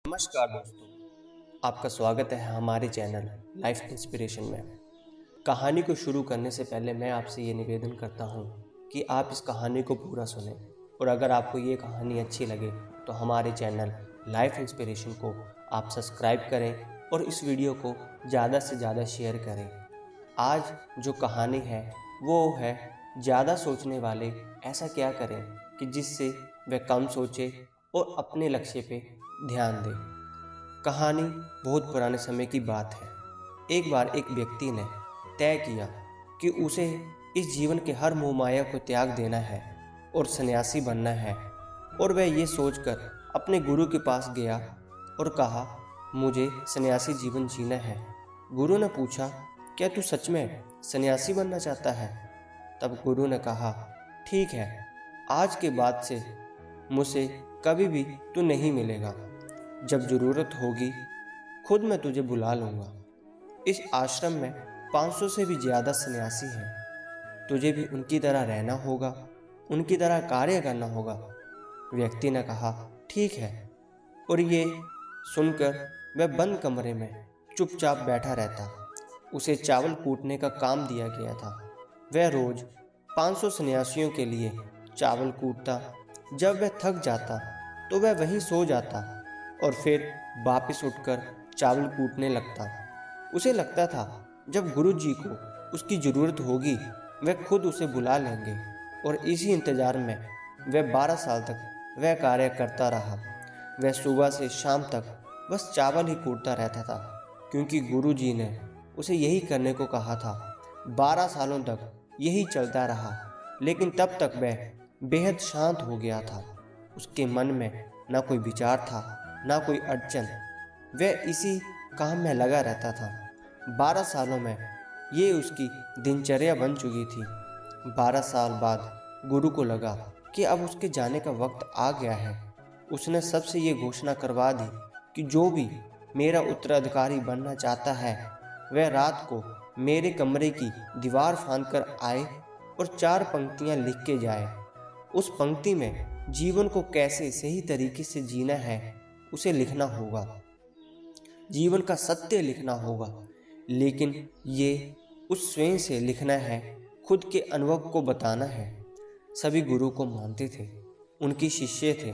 नमस्कार दोस्तों, आपका स्वागत है हमारे चैनल लाइफ इंस्पिरेशन में। कहानी को शुरू करने से पहले मैं आपसे ये निवेदन करता हूँ कि आप इस कहानी को पूरा सुनें और अगर आपको ये कहानी अच्छी लगे तो हमारे चैनल लाइफ इंस्पिरेशन को आप सब्सक्राइब करें और इस वीडियो को ज़्यादा से ज़्यादा शेयर करें। आज जो कहानी है वो है ज़्यादा सोचने वाले ऐसा क्या करें कि जिससे वह कम सोचे और अपने लक्ष्य पे ध्यान दे। कहानी बहुत पुराने समय की बात है। एक बार एक व्यक्ति ने तय किया कि उसे इस जीवन के हर मोह माया को त्याग देना है और सन्यासी बनना है, और वह ये सोचकर अपने गुरु के पास गया और कहा, मुझे सन्यासी जीवन जीना है। गुरु ने पूछा, क्या तू सच में सन्यासी बनना चाहता है? तब गुरु ने कहा, ठीक है, आज के बाद से मुझसे कभी भी तू नहीं मिलेगा। जब ज़रूरत होगी खुद मैं तुझे बुला लूँगा। इस आश्रम में 500 से भी ज़्यादा सन्यासी हैं। तुझे भी उनकी तरह रहना होगा, उनकी तरह कार्य करना होगा। व्यक्ति ने कहा, ठीक है, और ये सुनकर वह बंद कमरे में चुपचाप बैठा रहता। उसे चावल कूटने का काम दिया गया था। वह रोज़ 500 सन्यासियों के लिए चावल कूटता। जब वह थक जाता तो वह वहीं सो जाता और फिर वापस उठकर चावल कूटने लगता। उसे लगता था जब गुरुजी को उसकी ज़रूरत होगी वह खुद उसे बुला लेंगे, और इसी इंतज़ार में वह 12 साल तक वह कार्य करता रहा। वह सुबह से शाम तक बस चावल ही कूटता रहता था, क्योंकि गुरुजी ने उसे यही करने को कहा था। 12 सालों तक यही चलता रहा, लेकिन तब तक वह बेहद शांत हो गया था। उसके मन में ना कोई विचार था, ना कोई अड़चन। वह इसी काम में लगा रहता था। 12 सालों में ये उसकी दिनचर्या बन चुकी थी। 12 साल बाद गुरु को लगा कि अब उसके जाने का वक्त आ गया है। उसने सबसे ये घोषणा करवा दी कि जो भी मेरा उत्तराधिकारी बनना चाहता है वह रात को मेरे कमरे की दीवार फांद कर आए और 4 पंक्तियाँ लिख के जाए। उस पंक्ति में जीवन को कैसे सही तरीके से जीना है उसे लिखना होगा, जीवन का सत्य लिखना होगा, लेकिन ये उस स्वयं से लिखना है, खुद के अनुभव को बताना है। सभी गुरु को मानते थे, उनकी शिष्य थे,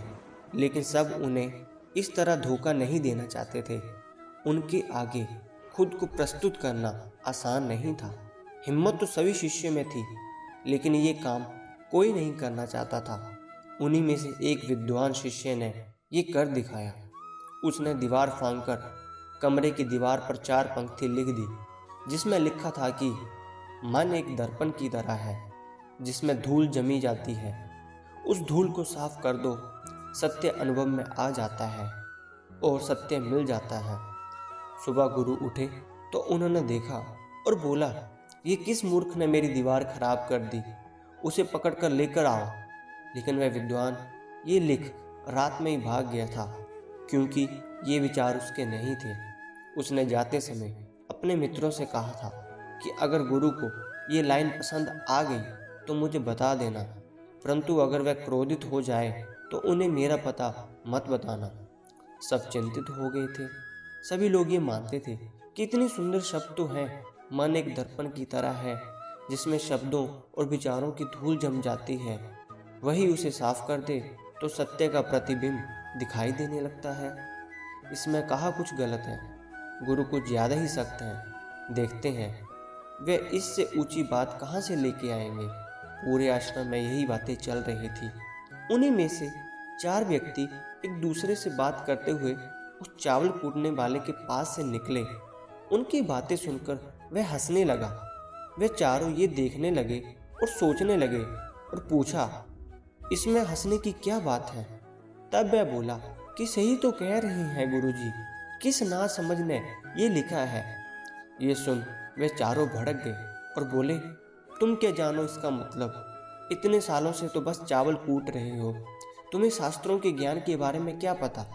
लेकिन सब उन्हें इस तरह धोखा नहीं देना चाहते थे। उनके आगे खुद को प्रस्तुत करना आसान नहीं था। हिम्मत तो सभी शिष्य में थी, लेकिन ये काम कोई नहीं करना चाहता था। उन्हीं में से एक विद्वान शिष्य ने ये कर दिखाया। उसने दीवार फांदकर कमरे की दीवार पर 4 पंक्ति लिख दी, जिसमें लिखा था कि मन एक दर्पण की तरह है जिसमें धूल जमी जाती है। उस धूल को साफ कर दो, सत्य अनुभव में आ जाता है और सत्य मिल जाता है। सुबह गुरु उठे तो उन्होंने देखा और बोला, ये किस मूर्ख ने मेरी दीवार खराब कर दी, उसे पकड़कर लेकर आओ। लेकिन वह विद्वान ये लिख रात में ही भाग गया था, क्योंकि ये विचार उसके नहीं थे। उसने जाते समय अपने मित्रों से कहा था कि अगर गुरु को ये लाइन पसंद आ गई तो मुझे बता देना, परंतु अगर वह क्रोधित हो जाए तो उन्हें मेरा पता मत बताना। सब चिंतित हो गए थे। सभी लोग ये मानते थे कि इतने सुंदर शब्द तो हैं, मन एक दर्पण की तरह है जिसमें शब्दों और विचारों की धूल जम जाती है, वही उसे साफ कर दे तो सत्य का प्रतिबिंब दिखाई देने लगता है। इसमें कहा कुछ गलत है। गुरु कुछ ज़्यादा ही सख्त हैं। देखते हैं वे इससे ऊंची बात कहाँ से लेके आएंगे। पूरे आश्रम में यही बातें चल रही थी। उन्हीं में से 4 व्यक्ति एक दूसरे से बात करते हुए उस चावल कूटने वाले के पास से निकले। उनकी बातें सुनकर वह हंसने लगा। वे चारों ये देखने लगे और सोचने लगे और पूछा, इसमें हंसने की क्या बात है? तब वह बोला कि सही तो कह रहे हैं गुरुजी, किस ना समझ ने ये लिखा है। ये सुन वे चारों भड़क गए और बोले, तुम क्या जानो इसका मतलब? इतने सालों से तो बस चावल कूट रहे हो, तुम्हें शास्त्रों के ज्ञान के बारे में क्या पता?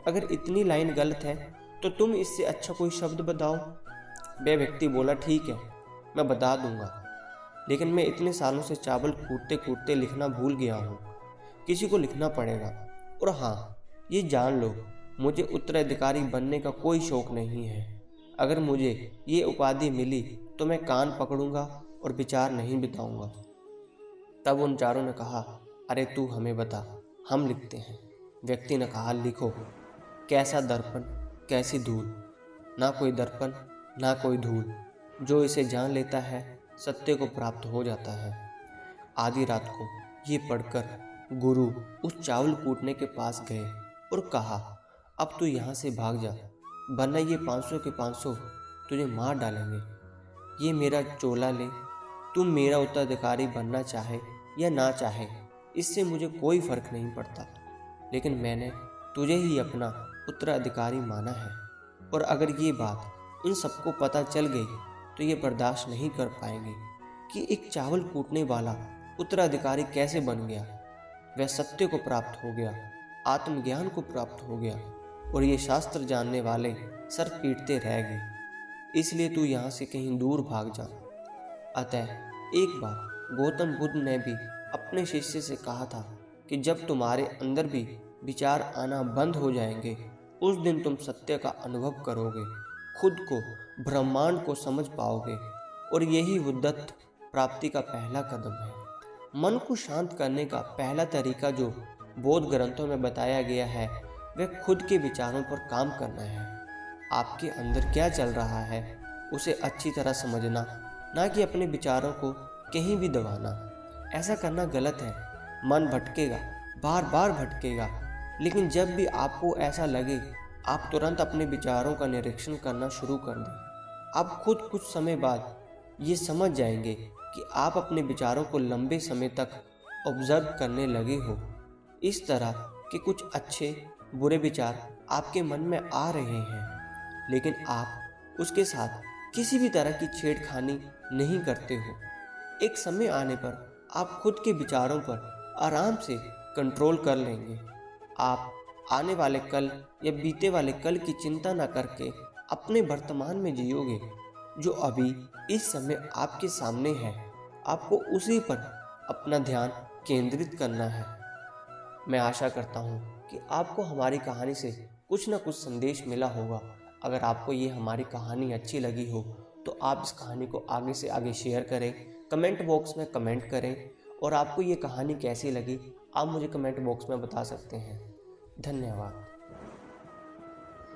अगर इतनी लाइन गलत है तो तुम इससे अच्छा कोई शब्द बताओ। वह व्यक्ति बोला, ठीक है, मैं बता दूंगा, लेकिन मैं इतने सालों से चावल कूटते कूटते लिखना भूल गया हूँ। किसी को लिखना पड़ेगा। और हाँ, ये जान लो मुझे उत्तराधिकारी बनने का कोई शौक नहीं है। अगर मुझे ये उपाधि मिली तो मैं कान पकड़ूंगा और विचार नहीं बिताऊंगा। तब उन चारों ने कहा, अरे तू हमें बता, हम लिखते हैं। व्यक्ति ने कहा, लिखो। कैसा दर्पण, कैसी धूल, ना कोई दर्पण ना कोई धूल, जो इसे जान लेता है सत्य को प्राप्त हो जाता है। आधी रात को ये पढ़कर गुरु उस चावल कूटने के पास गए और कहा, अब तू यहाँ से भाग जा, वरना ये 500 के 500 तुझे मार डालेंगे। ये मेरा चोला ले, तुम मेरा उत्तराधिकारी बनना चाहे या ना चाहे, इससे मुझे कोई फर्क नहीं पड़ता, लेकिन मैंने तुझे ही अपना उत्तराधिकारी माना है। और अगर ये बात इन सबको पता चल गई तो ये बर्दाश्त नहीं कर पाएंगे कि एक चावल कूटने वाला उत्तराधिकारी कैसे बन गया। वह सत्य को प्राप्त हो गया, आत्मज्ञान को प्राप्त हो गया, और ये शास्त्र जानने वाले सर पीटते रह गए। इसलिए तू यहाँ से कहीं दूर भाग जा। अतः एक बार गौतम बुद्ध ने भी अपने शिष्य से कहा था कि जब तुम्हारे अंदर भी विचार आना बंद हो जाएंगे, उस दिन तुम सत्य का अनुभव करोगे, खुद को, ब्रह्मांड को समझ पाओगे, और यही बुद्धत्व प्राप्ति का पहला कदम है। मन को शांत करने का पहला तरीका जो बौद्ध ग्रंथों में बताया गया है वह खुद के विचारों पर काम करना है। आपके अंदर क्या चल रहा है उसे अच्छी तरह समझना, ना कि अपने विचारों को कहीं भी दबाना। ऐसा करना गलत है। मन भटकेगा, बार बार भटकेगा, लेकिन जब भी आपको ऐसा लगे आप तुरंत अपने विचारों का निरीक्षण करना शुरू कर दें। आप खुद कुछ समय बाद ये समझ जाएंगे कि आप अपने विचारों को लंबे समय तक ऑब्जर्व करने लगे हो। इस तरह के कुछ अच्छे बुरे विचार आपके मन में आ रहे हैं, लेकिन आप उसके साथ किसी भी तरह की छेड़खानी नहीं करते हो। एक समय आने पर आप खुद के विचारों पर आराम से कंट्रोल कर लेंगे। आप आने वाले कल या बीते वाले कल की चिंता न करके अपने वर्तमान में जियोगे, जो अभी इस समय आपके सामने है। आपको उसी पर अपना ध्यान केंद्रित करना है। मैं आशा करता हूँ कि आपको हमारी कहानी से कुछ न कुछ संदेश मिला होगा। अगर आपको ये हमारी कहानी अच्छी लगी हो तो आप इस कहानी को आगे से आगे शेयर करें, कमेंट बॉक्स में कमेंट करें, और आपको ये कहानी कैसी लगी आप मुझे कमेंट बॉक्स में बता सकते हैं। धन्यवाद।